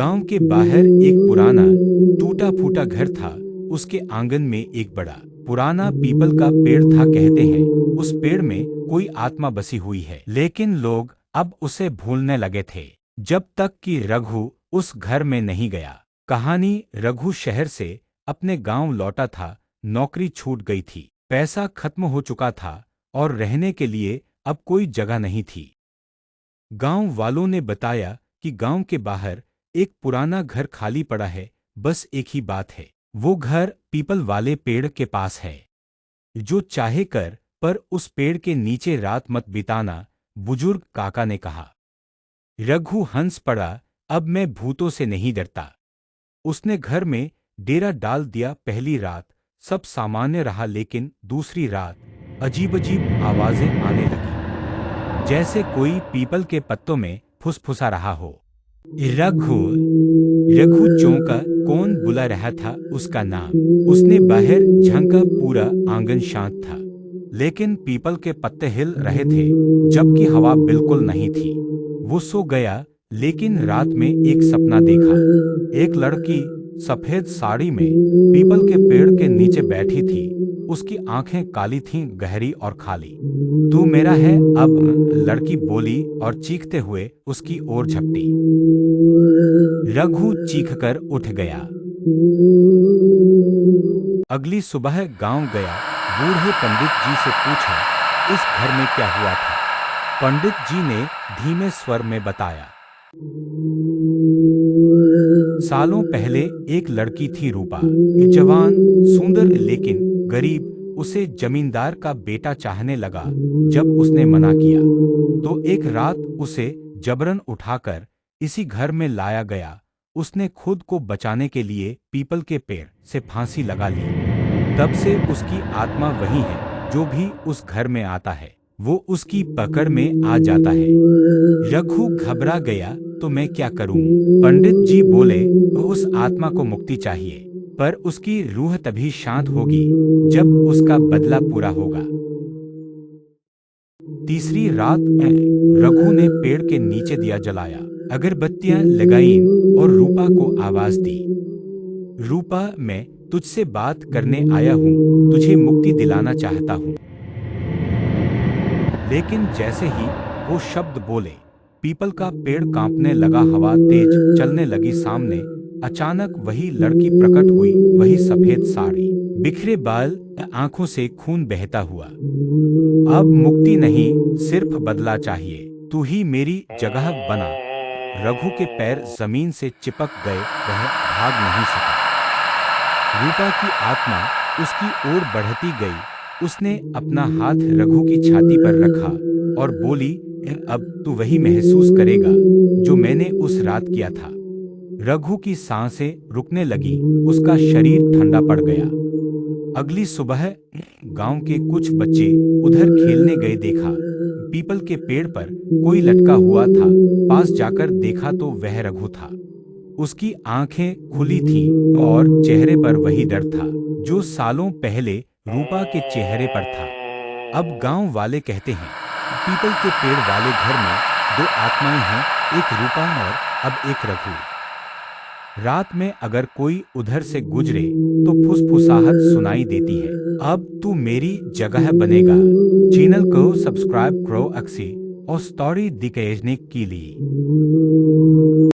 गांव के बाहर एक पुराना टूटा फूटा घर था। उसके आंगन में एक बड़ा पुराना पीपल का पेड़ था। कहते हैं उस पेड़ में कोई आत्मा बसी हुई है, लेकिन लोग अब उसे भूलने लगे थे जब तक कि रघु उस घर में नहीं गया। कहानी: रघु शहर से अपने गांव लौटा था। नौकरी छूट गई थी, पैसा खत्म हो चुका था और रहने के लिए अब कोई जगह नहीं थी। गांव वालों ने बताया कि गांव के बाहर एक पुराना घर खाली पड़ा है। बस एक ही बात है, वो घर पीपल वाले पेड़ के पास है। जो चाहे कर, पर उस पेड़ के नीचे रात मत बिताना, बुजुर्ग काका ने कहा। रघु हंस पड़ा, अब मैं भूतों से नहीं डरता। उसने घर में डेरा डाल दिया। पहली रात सब सामान्य रहा, लेकिन दूसरी रात अजीब अजीब आवाजें आने लगी, जैसे कोई पीपल के पत्तों में फुसफुसा रहा हो। रघु रघु चौंका। कौन बुला रहा था उसका नाम? उसने बाहर झांका। पूरा आंगन शांत था, लेकिन पीपल के पत्ते हिल रहे थे, जबकि हवा बिल्कुल नहीं थी। वो सो गया, लेकिन रात में एक सपना देखा। एक लड़की सफेद साड़ी में पीपल के पेड़ के नीचे बैठी थी। उसकी आंखें काली थीं, गहरी और खाली। तू मेरा है अब, लड़की बोली और चीखते हुए उसकी ओर झपटी। रघु चीखकर उठ गया। अगली सुबह गांव गया। बूढ़े पंडित जी से पूछा, इस घर में क्या हुआ था? पंडित जी ने धीमे स्वर में बताया, सालों पहले एक लड़की थी, रूपा। जवान, सुंदर, लेकिन गरीब। उसे जमींदार का बेटा चाहने लगा। जब उसने मना किया तो एक रात उसे जबरन उठाकर इसी घर में लाया गया। उसने खुद को बचाने के लिए पीपल के पेड़ से फांसी लगा ली। तब से उसकी आत्मा वही है। जो भी उस घर में आता है वो उसकी पकड़ में आ जाता है। रघु घबरा गया, तो मैं क्या करूं? पंडित जी बोले, उस आत्मा को मुक्ति चाहिए, पर उसकी रूह तभी शांत होगी जब उसका बदला पूरा होगा। तीसरी रात रघु ने पेड़ के नीचे दिया जलाया, अगरबत्तियां लगाईं और रूपा को आवाज दी। रूपा, मैं तुझसे बात करने आया हूँ, तुझे मुक्ति दिलाना चाहता हूँ। लेकिन जैसे ही वो शब्द बोले, पीपल का पेड़ कांपने लगा, हवा तेज चलने लगी। सामने अचानक वही लड़की प्रकट हुई, वही सफेद साड़ी, बिखरे बाल, आंखों से खून बहता हुआ। अब मुक्ति नहीं, सिर्फ बदला चाहिए। तू ही मेरी जगह बना। रघु के पैर जमीन से चिपक गए, वह भाग नहीं सका। रूपा की आत्मा उसकी ओर बढ़ती गई। उसने अपना हाथ रघु की छाती पर रखा और बोली, अब तू वही महसूस करेगा जो मैंने उस रात किया था। रघु की सांसें रुकने लगी, उसका शरीर ठंडा पड़ गया। अगली सुबह गांव के कुछ बच्चे उधर खेलने गए। देखा पीपल के पेड़ पर कोई लटका हुआ था। पास जाकर देखा तो वह रघु था। उसकी आंखें खुली थीं और चेहरे पर वही डर था जो सालों पहले रूपा के चेहरे पर था। अब गांव वाले कहते हैं, पीपल के पेड़ वाले घर में दो आत्माएं हैं, एक रूपा और अब एक रघु। रात में अगर कोई उधर से गुजरे तो फुसफुसाहट सुनाई देती है। अब तू मेरी जगह बनेगा। चैनल को सब्सक्राइब करो अक्सी और स्टोरी दिखेजने के लिए।